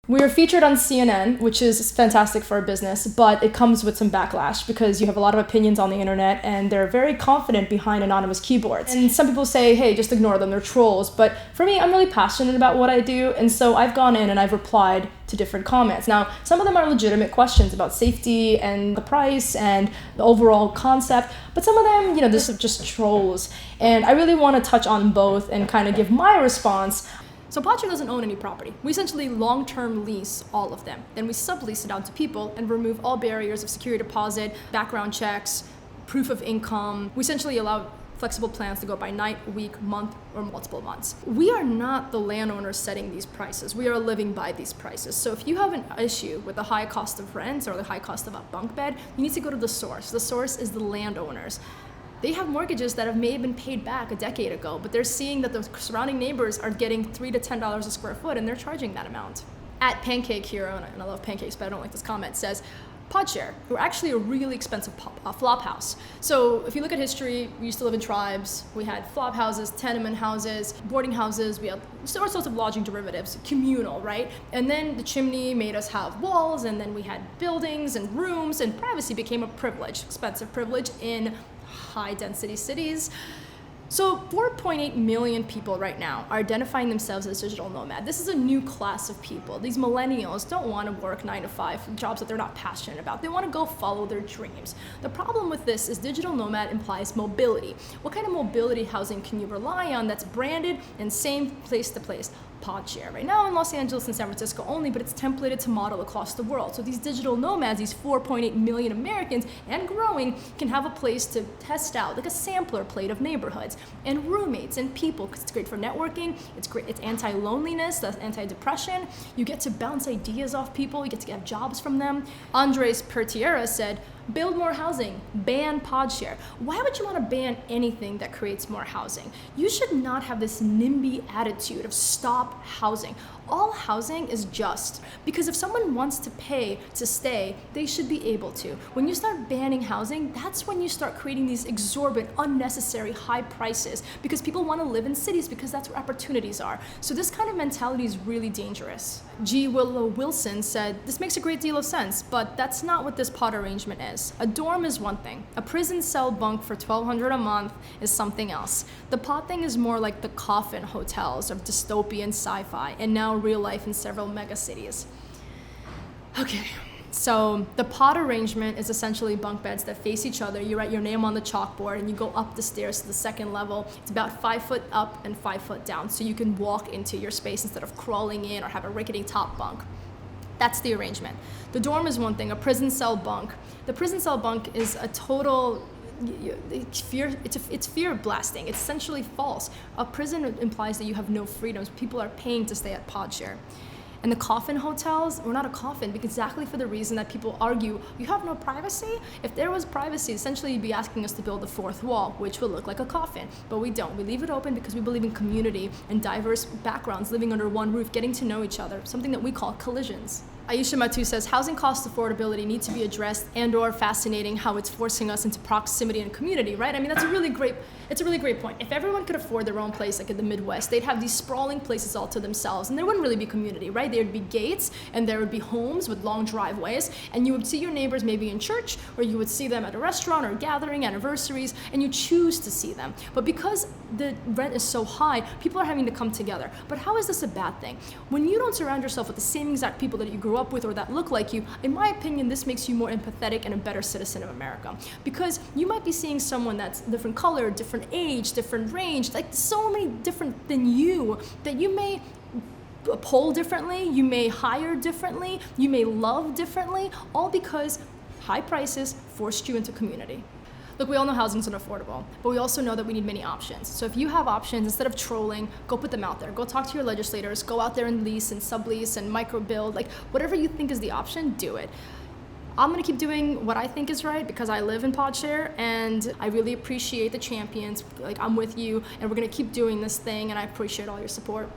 We are featured on CNN, which is fantastic for our business, but it comes with some backlash because you have a lot of opinions on the internet and they're very confident behind anonymous keyboards. And some people say, hey, just ignore them, they're trolls. But for me, I'm really passionate about what I do, and so I've gone in and I've replied to different comments. Now, some of them are legitimate questions about safety and the price and the overall concept, but some of them, this is just trolls. And I really want to touch on both and kind of give my response. So Podshare doesn't own any property. We essentially long-term lease all of them. Then we sublease it out to people and remove all barriers of security deposit, background checks, proof of income. We essentially allow flexible plans to go by night, week, month, or multiple months. We are not the landowners setting these prices. We are living by these prices. So if you have an issue with the high cost of rent or the high cost of a bunk bed, you need to go to the source. The source is the landowners. They have mortgages that may have been paid back a decade ago, but they're seeing that the surrounding neighbors are getting $3 to $10 a square foot, and they're charging that amount. At Pancake Hero, and I love pancakes, but I don't like this comment, says, Podshare, we're actually a really expensive flop house. So if you look at history, we used to live in tribes. We had flop houses, tenement houses, boarding houses. We had all sorts of lodging derivatives, communal, right? And then the chimney made us have walls, and then we had buildings and rooms, and privacy became a privilege, expensive privilege in high density cities. So 4.8 million people right now are identifying themselves as digital nomad. This is a new class of people. These millennials don't want to work 9 to 5 jobs that they're not passionate about. They want to go follow their dreams. The problem with this is digital nomad implies mobility. What kind of mobility housing can you rely on that's branded and same place to place? Podshare. Right now in Los Angeles and San Francisco only, but it's templated to model across the world. So these digital nomads, these 4.8 million Americans and growing, can have a place to test out, like a sampler plate of neighborhoods and roommates and people, because it's great for networking. It's great. It's anti-loneliness, that's anti-depression. You get to bounce ideas off people. You get to have jobs from them. Andres Pertiera said, build more housing, ban Podshare. Why would you want to ban anything that creates more housing? You should not have this NIMBY attitude of stop housing. All housing is just, because if someone wants to pay to stay, they should be able to. When you start banning housing, that's when you start creating these exorbitant, unnecessary high prices, because people want to live in cities because that's where opportunities are. So this kind of mentality is really dangerous. G. Willow Wilson said, this makes a great deal of sense, but that's not what this pod arrangement is. A dorm is one thing. A prison cell bunk for $1,200 a month is something else. The pod thing is more like the coffin hotels of dystopian sci-fi, and now real life in several mega cities. Okay, so the pod arrangement is essentially bunk beds that face each other. You write your name on the chalkboard and you go up the stairs to the second level. It's about 5 foot up and 5 foot down, so you can walk into your space instead of crawling in or have a rickety top bunk. That's the arrangement. The dorm is one thing, a prison cell bunk. The prison cell bunk is a total it's fear blasting. It's essentially false. A prison implies that you have no freedoms. People are paying to stay at Podshare. And the coffin hotels, we're not a coffin, because exactly for the reason that people argue, you have no privacy? If there was privacy, essentially you'd be asking us to build a fourth wall, which would look like a coffin. But we don't. We leave it open because we believe in community and diverse backgrounds living under one roof, getting to know each other, something that we call collisions. Aisha Matu says, housing cost affordability need to be addressed, and or fascinating how it's forcing us into proximity and community, right? I mean, it's a really great point. If everyone could afford their own place, like in the Midwest, they'd have these sprawling places all to themselves, and there wouldn't really be community, right? There would be gates, and there would be homes with long driveways, and you would see your neighbors maybe in church, or you would see them at a restaurant or gathering, anniversaries, and you choose to see them. But because the rent is so high, people are having to come together. But how is this a bad thing? When you don't surround yourself with the same exact people that you grew up with or that look like you, in my opinion, this makes you more empathetic and a better citizen of America. Because you might be seeing someone that's different color, different age, different range, like so many different than you, that you may poll differently, you may hire differently, you may love differently, all because high prices forced you into community. Look, we all know housing's unaffordable, but we also know that we need many options. So if you have options, instead of trolling, go put them out there. Go talk to your legislators, go out there and lease and sublease and micro-build, like whatever you think is the option, do it. I'm gonna keep doing what I think is right because I live in Podshare, and I really appreciate the champions. Like, I'm with you, and we're gonna keep doing this thing, and I appreciate all your support.